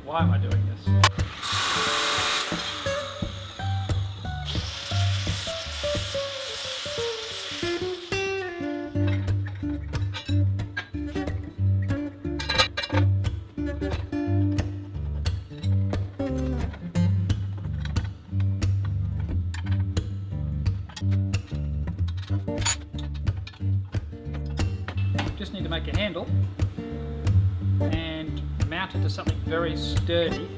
Why am I doing this? Just need to make a handle and mount it to something very sturdy.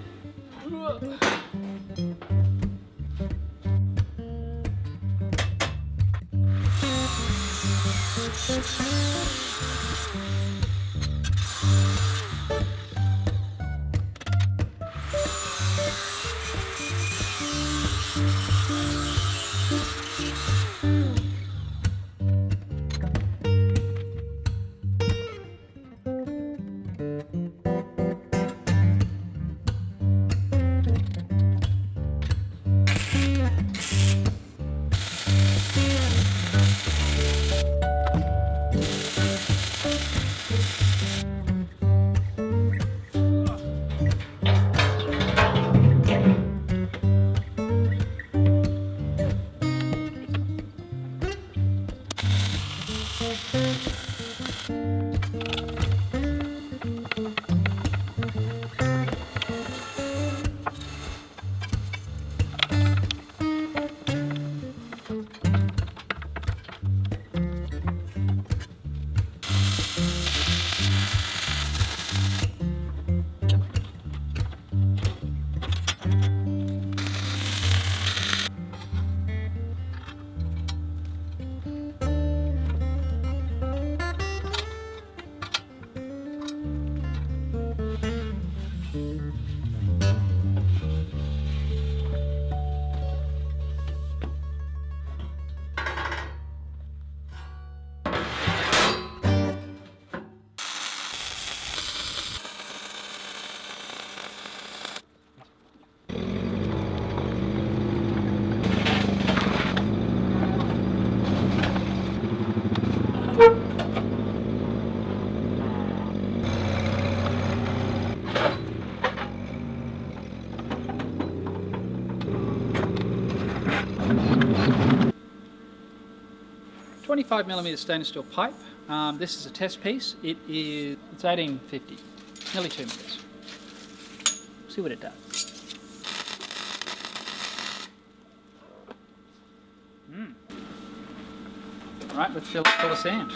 .25mm stainless steel pipe. This is a test piece. It's 1850, nearly 2 meters. See what it does. All right, let's fill it full of sand.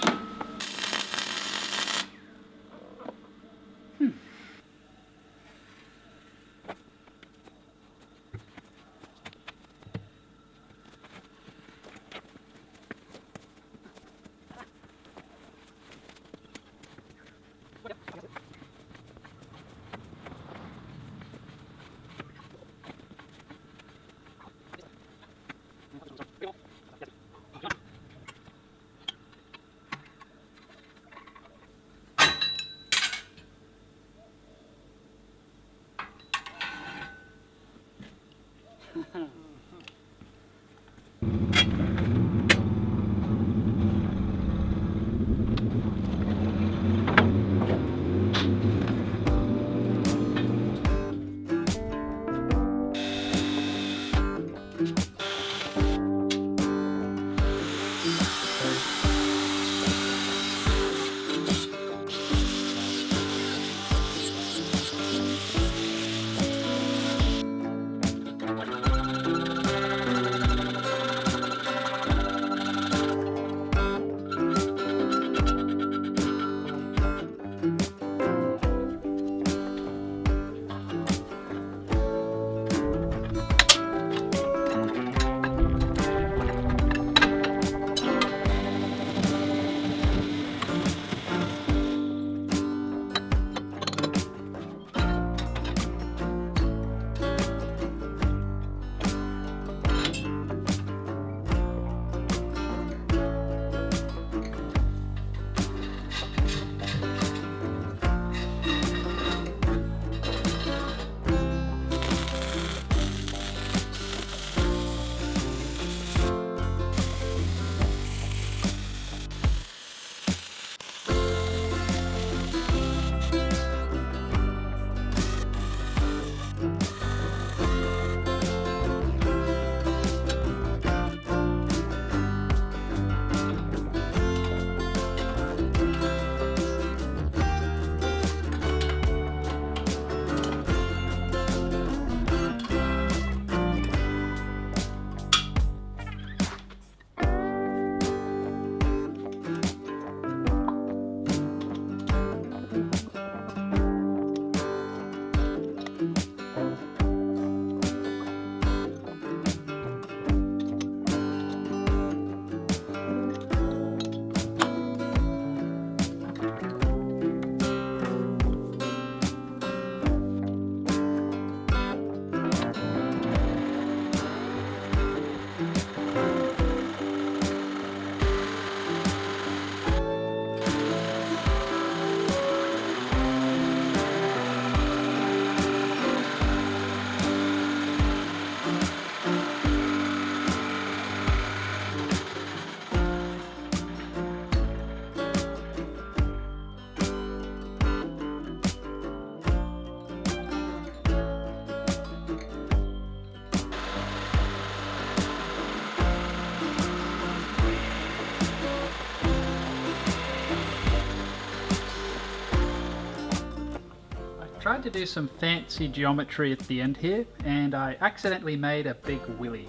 Tried to do some fancy geometry at the end here, and I accidentally made a big willy.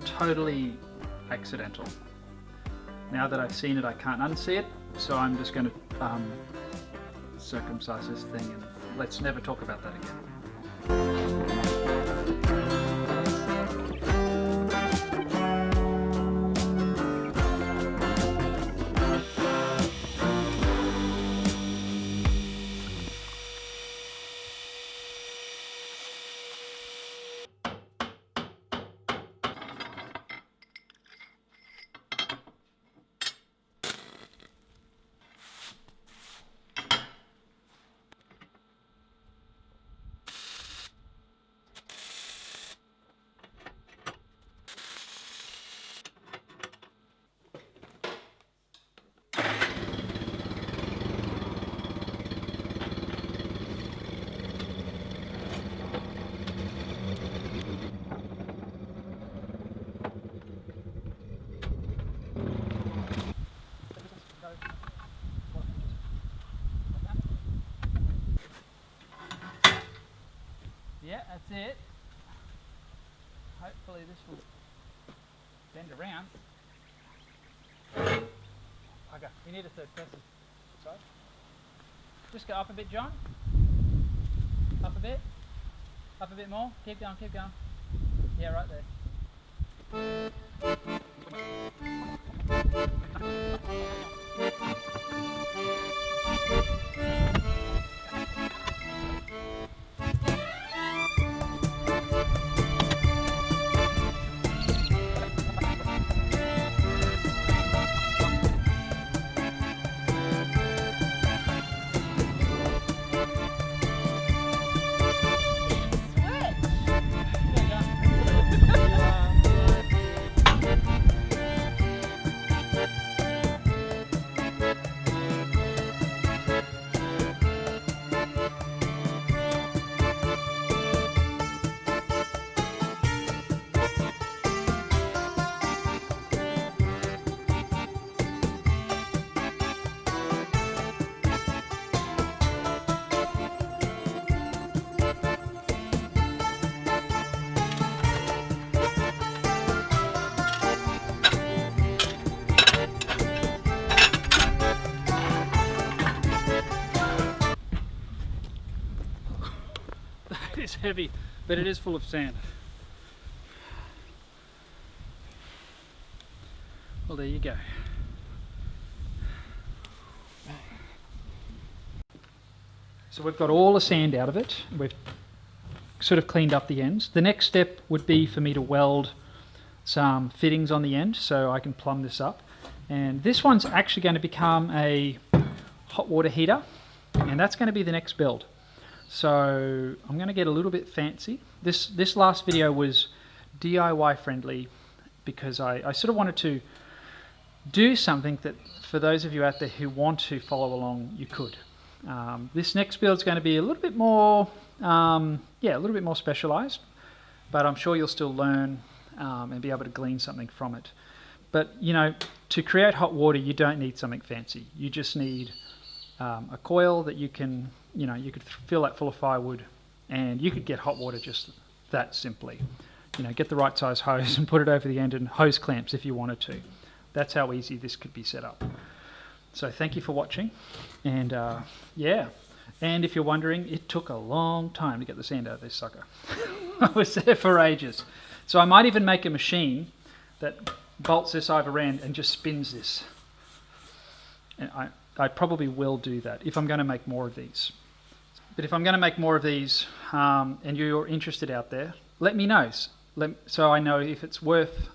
Totally accidental. Now that I've seen it, I can't unsee it, so I'm just going to circumcise this thing, and let's never talk about that again. Yeah, that's it. Hopefully this will bend around. Okay, you need a third person. Sorry. Just go up a bit, John. Up a bit. Up a bit more. Keep going, keep going. Yeah, right there. It's heavy, but it is full of sand. Well, there you go. So we've got all the sand out of it. We've sort of cleaned up the ends. The next step would be for me to weld some fittings on the end so I can plumb this up. And this one's actually going to become a hot water heater, and that's going to be the next build. So I'm going to get a little bit fancy. This last video was DIY friendly because I sort of wanted to do something that for those of you out there who want to follow along, you could. This next build is going to be a little bit more, a little bit more specialized, but I'm sure you'll still learn and be able to glean something from it. But you know, to create hot water, you don't need something fancy. You just need a coil that you can, you could fill that full of firewood, and you could get hot water just that simply. Get the right size hose and put it over the end, and hose clamps if you wanted to. That's how easy this could be set up. So thank you for watching, and and if you're wondering, it took a long time to get the sand out of this sucker. I was there for ages. So I might even make a machine that bolts this over end and just spins this. And I probably will do that if I'm going to make more of these. But if I'm going to make more of these and you're interested out there, let me know so I know if it's worth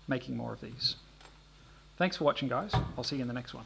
making more of these. Thanks for watching, guys. I'll see you in the next one.